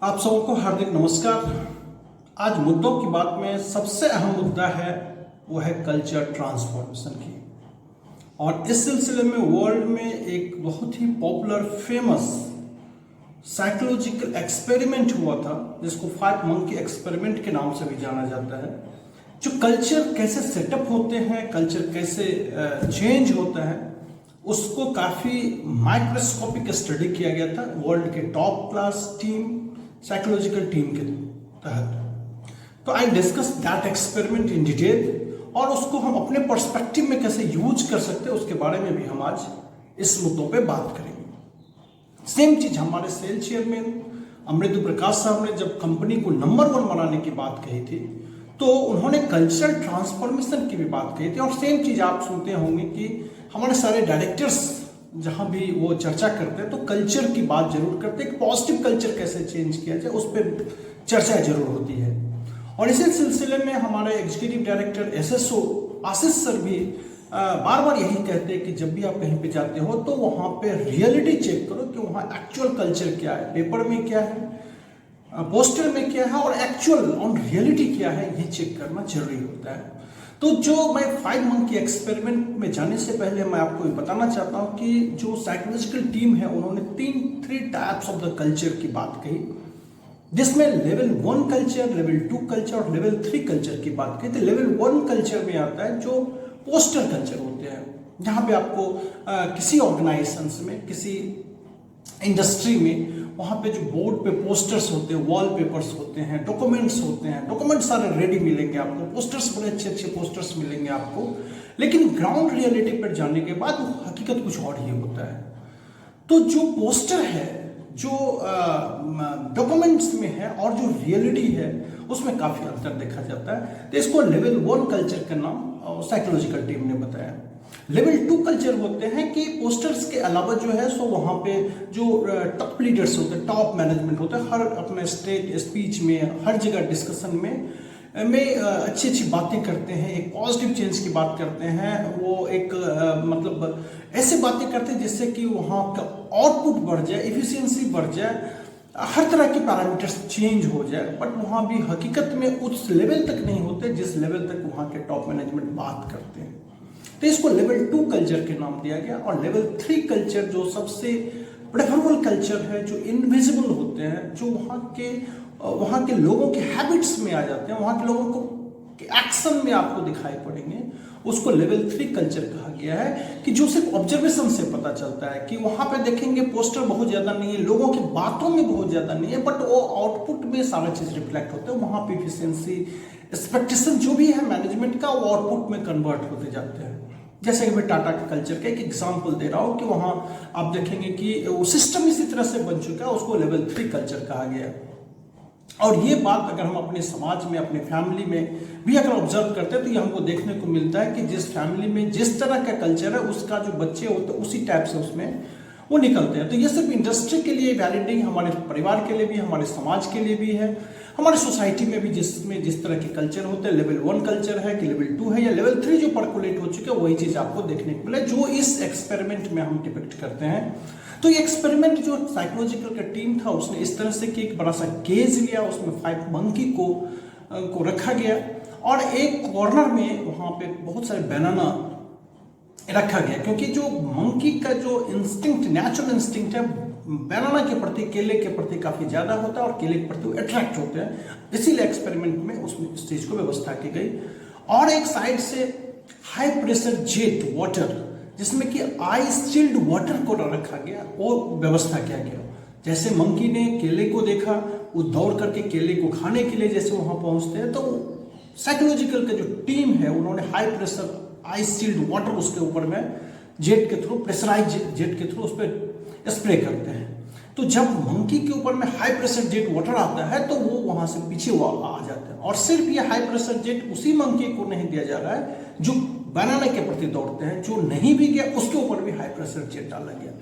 आप सबों को हार्दिक नमस्कार। आज मुद्दों की बात में सबसे अहम मुद्दा है वो है कल्चर ट्रांसफॉर्मेशन की। और इस सिलसिले में वर्ल्ड में एक बहुत ही पॉपुलर फेमस साइकोलॉजिकल एक्सपेरिमेंट हुआ था जिसको 5 मंकी एक्सपेरिमेंट के नाम से भी जाना जाता है। जो कल्चर कैसे सेटअप होते हैं, कल्चर कैसे चेंज होता है, उसको काफ़ी माइक्रोस्कोपिक स्टडी किया गया था वर्ल्ड के top class team psychological team के तहत। तो I discuss that experiment in detail और उसको हम अपने पर्सपेक्टिव में कैसे यूज कर सकते हैं उसके बारे में भी हम आज इस मुद्दों पे बात करेंगे। सेम चीज हमारे सेल चेयरमैन अमृत प्रकाश साहब ने जब कंपनी को नंबर 1 बनाने की बात कही थी तो उन्होंने कल्चरल ट्रांसफॉर्मेशन की भी बात कही थी। और सेम चीज आप सुनते होंगे कि हमारे सारे डायरेक्टर्स जहां भी वो चर्चा करते हैं तो कल्चर की बात जरूर करते हैं। पॉजिटिव कल्चर कैसे चेंज किया जाए उस पर चर्चा जरूर होती है। और इसी सिलसिले में हमारे एग्जीक्यूटिव डायरेक्टर एसएसओ आशीष सर भी बार बार यही कहते हैं कि जब भी आप कहीं पे जाते हो तो वहां पे रियलिटी चेक करो कि वहां एक्चुअल कल्चर क्या है, पेपर में क्या है, पोस्टर में क्या है और एक्चुअल ऑन रियलिटी क्या है, ये चेक करना जरूरी होता है। तो जो मैं 5 मंकी एक्सपेरिमेंट में जाने से पहले मैं आपको ये बताना चाहता हूँ कि जो साइकोलॉजिकल टीम है उन्होंने 3 टाइप्स ऑफ द कल्चर की बात कही, जिसमें लेवल 1 कल्चर, लेवल 2 कल्चर और लेवल 3 कल्चर की बात कही। तो लेवल 1 कल्चर में आता है जो पोस्टर कल्चर होते हैं, जहाँ पे आपको किसी ऑर्गेनाइजेशन में, किसी इंडस्ट्री में वहाँ पे जो बोर्ड पे पोस्टर्स होते हैं, वॉल पेपर्स होते हैं, डॉक्यूमेंट्स होते हैं, डॉक्यूमेंट्स सारे रेडी मिलेंगे आपको, पोस्टर्स बड़े अच्छे अच्छे पोस्टर्स मिलेंगे आपको। लेकिन ग्राउंड रियलिटी पर जाने के बाद हकीकत कुछ और ही होता है। तो जो पोस्टर है, जो डॉक्यूमेंट्स में है और जो रियलिटी है उसमें काफ़ी अंतर देखा जाता है। तो इसको लेवल 1 कल्चर का नाम साइकोलॉजिकल टीम ने बताया। लेवल 2 कल्चर होते हैं कि पोस्टर्स के अलावा जो है सो वहाँ पे जो टॉप लीडर्स होते हैं, टॉप मैनेजमेंट होता है, हर अपने स्टेट स्पीच में, हर जगह डिस्कशन में अच्छी अच्छी बातें करते हैं, एक पॉजिटिव चेंज की बात करते हैं। वो एक मतलब ऐसे बातें करते हैं जिससे कि वहाँ का आउटपुट बढ़ जाए, एफिशिएंसी बढ़ जाए, हर तरह के पैरामीटर्स चेंज हो जाए। बट वहाँ भी हकीकत में उस लेवल तक नहीं होते जिस लेवल तक वहाँ के टॉप मैनेजमेंट बात करते हैं। तो इसको लेवल 2 कल्चर के नाम दिया गया। और लेवल 3 कल्चर जो सबसे प्रेफरेबल कल्चर है, जो इनविजिबल होते हैं, जो वहाँ के लोगों के हैबिट्स में आ जाते हैं, वहाँ के लोगों को एक्शन में आपको दिखाई पड़ेंगे, उसको लेवल 3 कल्चर कहा गया है। कि जो सिर्फ ऑब्जर्वेशन से पता चलता है कि वहाँ पे देखेंगे पोस्टर बहुत ज़्यादा नहीं है, लोगों की बातों में बहुत ज़्यादा नहीं है, बट वो आउटपुट में सारा चीज़ रिफ्लेक्ट होता है। वहाँ पे एफिशिएंसी, एक्सपेक्टेशन जो भी है मैनेजमेंट का, वो आउटपुट में कन्वर्ट होते जाते हैं। जैसे कि मैं टाटा के कल्चर का एक एग्जाम्पल दे रहा हूँ कि वहाँ आप देखेंगे कि वो सिस्टम इसी तरह से बन चुका है, उसको लेवल 3 कल्चर कहा गया है। और ये बात अगर हम अपने समाज में, अपने फैमिली में भी अगर ऑब्जर्व करते हैं तो ये हमको देखने को मिलता है कि जिस फैमिली में जिस तरह का कल्चर है उसका जो बच्चे होते हैं उसी टाइप से उसमें वो निकलते हैं। तो ये सिर्फ इंडस्ट्री के लिए वैलिड नहीं, हमारे परिवार के लिए भी, हमारे समाज के लिए भी है, हमारे सोसाइटी में भी जिसमें जिस तरह के कल्चर होते हैं। लेवल 1 कल्चर है कि लेवल 2 है या लेवल 3 जो पर्कुलेट हो चुके हैं, वही चीज़ आपको देखने को मिले जो इस एक्सपेरिमेंट में हम डिपिक्ट करते हैं। तो ये एक्सपेरिमेंट जो साइकोलॉजिकल का टीम था उसने इस तरह से कि एक बड़ा सा केज लिया, उसमें 5 मंकी को रखा गया और एक कॉर्नर में वहाँ पे बहुत सारे बनाना रखा गया, क्योंकि जो मंकी का जो इंस्टिंक्ट, नेचुरल इंस्टिंक्ट है बनाना के प्रति, केले के प्रति काफ़ी ज़्यादा होता है और केले के प्रति अट्रैक्ट होते हैं। इसीलिए एक्सपेरिमेंट में उसमें इस चीज़ को व्यवस्था की गई। और एक साइड से हाई प्रेशर जेट वाटर, जिसमें कि आइस चिल्ड वाटर को रखा गया, वो व्यवस्था किया गया। जैसे मंकी ने केले को देखा, वो दौड़ करके केले को खाने के लिए जैसे वहाँ पहुँचते हैं, तो साइकोलॉजिकल का जो टीम है उन्होंने high pressure ice chilled water उसके ऊपर में जेट के थ्रू, प्रेशराइज जेट के थ्रू उस पर स्प्रे करते हैं। तो जब मंकी के ऊपर में हाई प्रेशर जेट वाटर आता है तो वो वहाँ से पीछे आ जाते हैं। और सिर्फ ये हाई प्रेशर जेट उसी मंकी को नहीं दिया जा रहा है जो बनाने के प्रति दौड़ते हैं, जो नहीं भी गया उसके ऊपर भी हाई प्रेशर जेट डाला गया।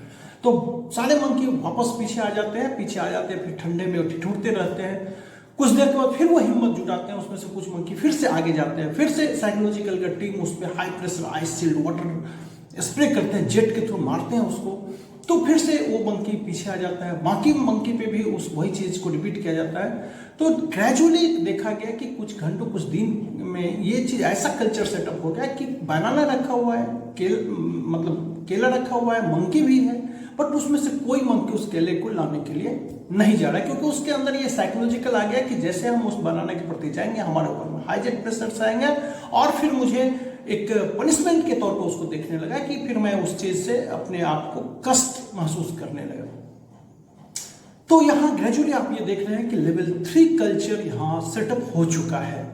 तो सारे मंकी वापस पीछे आ जाते हैं, फिर ठंडे में ठिठुरते रहते हैं। कुछ देर के बाद फिर वो हिम्मत जुटाते हैं, उसमें से कुछ मंकी फिर से आगे जाते हैं, फिर से साइकोलॉजिकल का टीम उस पर high pressure ice chilled water spray करते हैं, जेट के थ्रू मारते हैं उसको। तो फिर से वो मंकी पीछे आ जाता है, बाकी मंकी पे भी उस वही चीज को रिपीट किया जाता है। तो ग्रेजुअली देखा गया कि कुछ घंटों कुछ दिन में ये चीज ऐसा कल्चर सेटअप हो गया कि बनाना रखा हुआ है, मतलब केला रखा हुआ है, मंकी भी है, बट उसमें से कोई मंकी उस केले को लाने के लिए नहीं जा रहा है, क्योंकि उसके अंदर ये साइकोलॉजिकल आ गया कि जैसे हम उस बनाने के प्रति जाएंगे हमारे ऊपर में हाई जेट प्रेशर्स आएंगे, और फिर मुझे एक पनिशमेंट के तौर पर उसको देखने लगा कि फिर मैं उस चीज से अपने आप को कष्ट महसूस करने लगा। तो यहां ग्रेजुअली आप ये देख रहे हैं कि लेवल 3 कल्चर यहां सेटअप हो चुका है।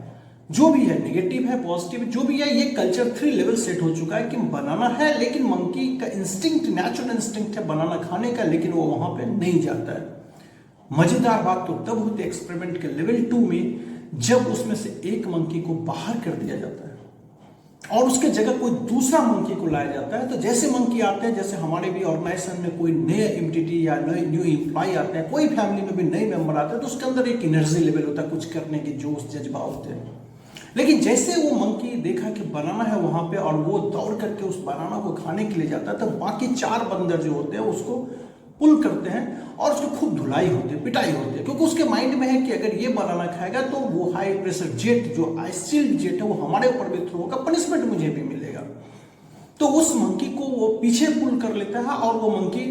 जो भी है, नेगेटिव है, पॉजिटिव है, जो भी है, ये कल्चर 3 लेवल सेट हो चुका है कि बनाना है, लेकिन मंकी का इंस्टिंक्ट, नेचुरल इंस्टिंक्ट है बनाना खाने का, लेकिन वो वहां पे नहीं जाता है। मजेदार बात तो तब होती है एक्सपेरिमेंट के लेवल 2 में, जब उसमें से एक मंकी को बाहर कर दिया जाता है और उसके जगह कोई दूसरा मंकी को लाया जाता है। तो जैसे मंकी आते हैं, जैसे हमारे भी ऑर्गेनाइजेशन में कोई नए एमटीटी या नए न्यू एम्प्लॉय आते हैं, कोई फैमिली में भी नए मेंबर आते हैं, तो उसके अंदर एक एनर्जी लेवल होता है, कुछ करने की जोश जज्बा होते हैं। लेकिन जैसे वो मंकी देखा कि बनाना है वहां पे और वो दौड़ करके उस बनाना को खाने के लिए जाता है, तो बाकी 4 बंदर जो होते हैं उसको पुल करते हैं और उसको खूब धुलाई होती है, पिटाई होती है, क्योंकि उसके माइंड में है कि अगर ये बनाना खाएगा तो वो हाई प्रेशर जेट, जो आइसशील्ड जेट है, वो हमारे ऊपर भी थ्रो होगा, पनिशमेंट मुझे भी मिलेगा। तो उस मंकी को वो पीछे पुल कर लेता है और वो मंकी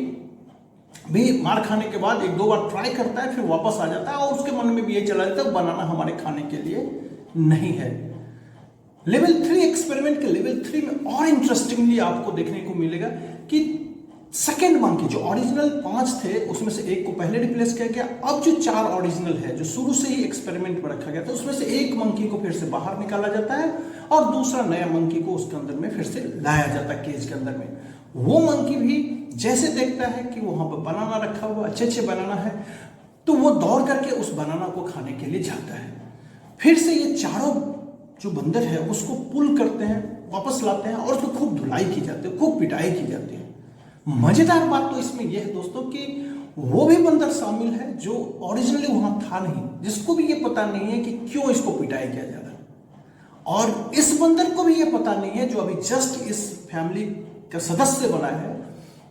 भी मार खाने के बाद 1-2 बार ट्राई करता है, फिर वापस आ जाता है और उसके मन में भी ये चला जाता है बनाना हमारे खाने के लिए नहीं है। लेवल 3 एक्सपेरिमेंट के लेवल 3 में और इंटरेस्टिंगली आपको देखने को मिलेगा कि सेकेंड मंकी, जो ओरिजिनल 5 थे उसमें से एक को पहले रिप्लेस किया गया, अब जो 4 ओरिजिनल है जो शुरू से ही एक्सपेरिमेंट में रखा गया था, उसमें से एक मंकी को फिर से बाहर निकाला जाता है और दूसरा नया मंकी को उसके अंदर में फिर से लाया जाता है केज के अंदर में। वो मंकी भी जैसे देखता है कि वहां पर बनाना रखा हुआ, अच्छे बनाना है, तो वो दौड़ करके उस बनाना को खाने के लिए जाता है। फिर से ये चारों जो बंदर है उसको पुल करते हैं, वापस लाते हैं और उसको खूब धुलाई की जाती है, खूब पिटाई की जाती है। मजेदार बात तो इसमें यह है दोस्तों कि वो भी बंदर शामिल है जो ओरिजिनली वहां था नहीं, जिसको भी ये पता नहीं है कि क्यों इसको पिटाई किया जा रहा है, और इस बंदर को भी ये पता नहीं है जो अभी जस्ट इस फैमिली का सदस्य बना है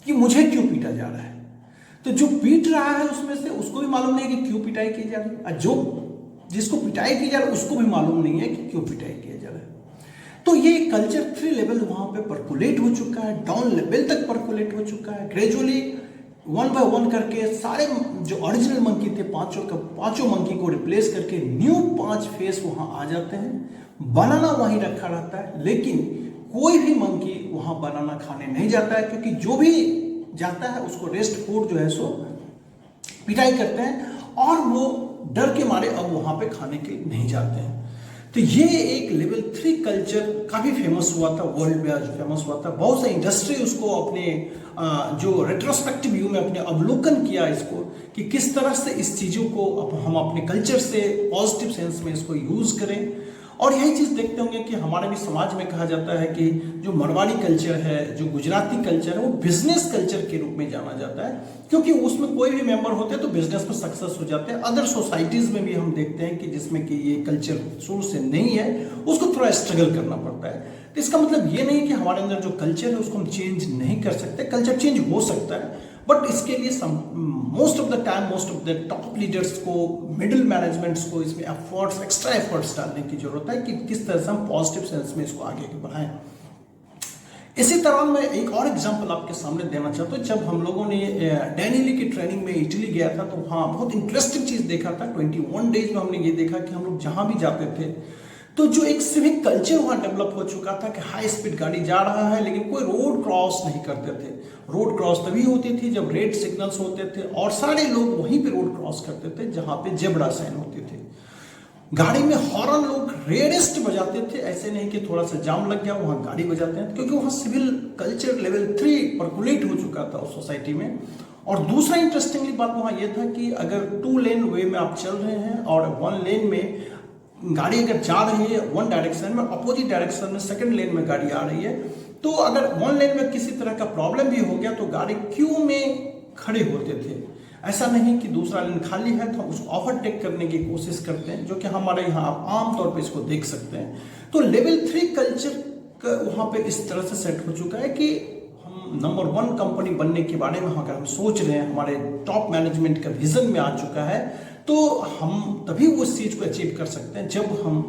कि मुझे क्यों पीटा जा रहा है। तो जो पीट रहा है उसमें से उसको भी मालूम नहीं कि क्यों पिटाई की जा रही है, और जो जिसको पिटाई की जा रही है उसको भी मालूम नहीं है कि क्यों पिटाई किया जा रहा है। तो ये कल्चर 3 लेवल वहां पे परकुलेट हो चुका है, डाउन लेवल तक परकुलेट हो चुका है। ग्रेजुअली 1 बाय 1 करके सारे जो ओरिजिनल मंकी थे, पांचों मंकी को रिप्लेस करके न्यू 5 फेस वहां आ जाते हैं। बनाना वहीं रखा रहता है, लेकिन कोई भी मंकी वहां बनाना खाने नहीं जाता है, क्योंकि जो भी जाता है उसको रेस्ट फूड जो है सो पिटाई करते हैं और वो डर के मारे अब वहां पे खाने के नहीं जाते हैं। तो ये एक लेवल 3 कल्चर काफी फेमस हुआ था, वर्ल्ड में आज फेमस हुआ था। बहुत सा इंडस्ट्री उसको अपने जो रेट्रोस्पेक्टिव व्यू में अपने अवलोकन किया इसको, कि किस तरह से इस चीजों को हम अपने कल्चर से पॉजिटिव सेंस में इसको यूज करें। और यही चीज देखते होंगे कि हमारे भी समाज में कहा जाता है कि जो मरवाड़ी कल्चर है, जो गुजराती कल्चर है, वो बिजनेस कल्चर के रूप में जाना जाता है, क्योंकि उसमें कोई भी मेंबर होते हैं तो बिजनेस में सक्सेस हो जाते हैं। अदर सोसाइटीज में भी हम देखते हैं कि जिसमें कि ये कल्चर शुरू से नहीं है, उसको थोड़ा स्ट्रगल करना पड़ता है। तो इसका मतलब ये नहीं कि हमारे अंदर जो कल्चर है उसको हम चेंज नहीं कर सकते, कल्चर चेंज हो सकता है, बट इसके लिए most of the time most of the top leaders को, मिडिल मैनेजमेंट्स को इसमें एफर्ट्स, एक्स्ट्रा एफर्ट्स डालने की जरूरत है कि किस तरह से हम पॉजिटिव सेंस में इसको आगे बढ़ाएं। इसी तरह मैं एक और एग्जांपल आपके सामने देना चाहता हूँ। जब हम लोगों ने डैनियली की ट्रेनिंग में इटली गया था, तो हाँ बहुत इंटरेस्टिंग चीज देखा था। 21 डेज में हमने ये देखा कि हम लोग जहां भी जाते थे तो जो एक सिविक कल्चर वहां डेवलप हो चुका था कि हाई स्पीड गाड़ी जा रहा है, लेकिन कोई रोड क्रॉस नहीं करते थे। रोड क्रॉस तभी होती थी जब रेड सिग्नल्स होते थे, और सारे लोग वहीं पे रोड क्रॉस करते थे जहां पे जेब्रा साइन होते थे। गाड़ी में हॉर्न लोग रेयरेस्ट बजाते थे, ऐसे नहीं कि थोड़ा सा जाम लग गया वहां गाड़ी बजाते हैं, क्योंकि वहां सिविल कल्चर लेवल 3 परकुलेट हो चुका था उस सोसाइटी में। और दूसरा इंटरेस्टिंगली बात वहां यह था कि अगर 2 लेन वे में आप चल रहे हैं और 1 लेन में गाड़ी अगर जा रही है 1 डायरेक्शन में, अपोजिट डायरेक्शन में 2nd लेन में गाड़ी आ रही है, तो अगर 1 लेन में किसी तरह का प्रॉब्लम भी हो गया तो गाड़ी क्यू में खड़े होते थे। ऐसा नहीं कि दूसरा लेन खाली है तो हम उसको ओवरटेक करने की कोशिश करते हैं, जो कि हमारे यहाँ आप आमतौर पर इसको देख सकते हैं। तो लेवल 3 कल्चर वहां पे इस तरह से सेट हो चुका है कि हम नंबर 1 कंपनी बनने के बारे में अगर हम सोच रहे हैं, हमारे टॉप मैनेजमेंट का विजन में आ चुका है, तो हम तभी उस चीज को अचीव कर सकते हैं जब हम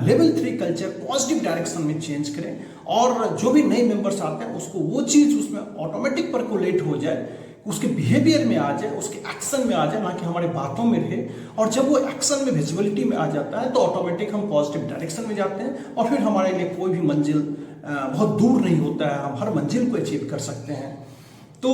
लेवल 3 कल्चर पॉजिटिव डायरेक्शन में चेंज करें, और जो भी नए मेंबर्स आते हैं उसको वो चीज उसमें ऑटोमेटिक परकोलेट हो जाए, उसके बिहेवियर में आ जाए, उसके एक्शन में आ जाए, ना कि हमारे बातों में रहे। और जब वो एक्शन में विजिबिलिटी में आ जाता है तो ऑटोमेटिक हम पॉजिटिव डायरेक्शन में जाते हैं, और फिर हमारे लिए कोई भी मंजिल बहुत दूर नहीं होता है, हम हर मंजिल को अचीव कर सकते हैं। तो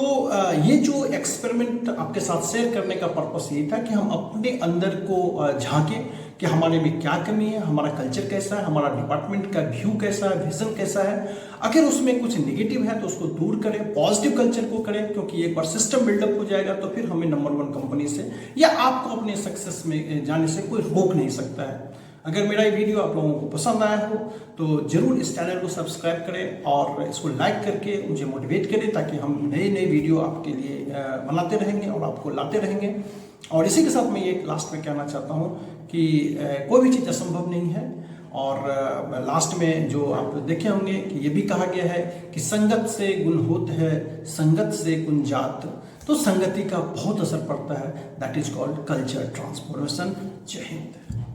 ये जो एक्सपेरिमेंट आपके साथ शेयर करने का पर्पस ये था कि हम अपने अंदर को झांकें कि हमारे में क्या कमी है, हमारा कल्चर कैसा है, हमारा डिपार्टमेंट का व्यू कैसा है, विजन कैसा है। अगर उसमें कुछ नेगेटिव है तो उसको दूर करें, पॉजिटिव कल्चर को करें, क्योंकि एक बार सिस्टम बिल्डअप हो जाएगा तो फिर हमें नंबर 1 कंपनी से या आपको अपने सक्सेस में जाने से कोई रोक नहीं सकता है। अगर मेरा ये वीडियो आप लोगों को पसंद आया हो तो जरूर इस चैनल को सब्सक्राइब करें और इसको लाइक करके मुझे मोटिवेट करें, ताकि हम नए नए वीडियो आपके लिए बनाते रहेंगे और आपको लाते रहेंगे। और इसी के साथ मैं ये लास्ट में कहना चाहता हूँ कि कोई भी चीज़ असंभव नहीं है, और लास्ट में जो आप देखे होंगे कि ये भी कहा गया है कि संगत से गुण होत है, संगत से गुण जात। तो संगति का बहुत असर पड़ता है, that is called culture transformation. जय हिंद।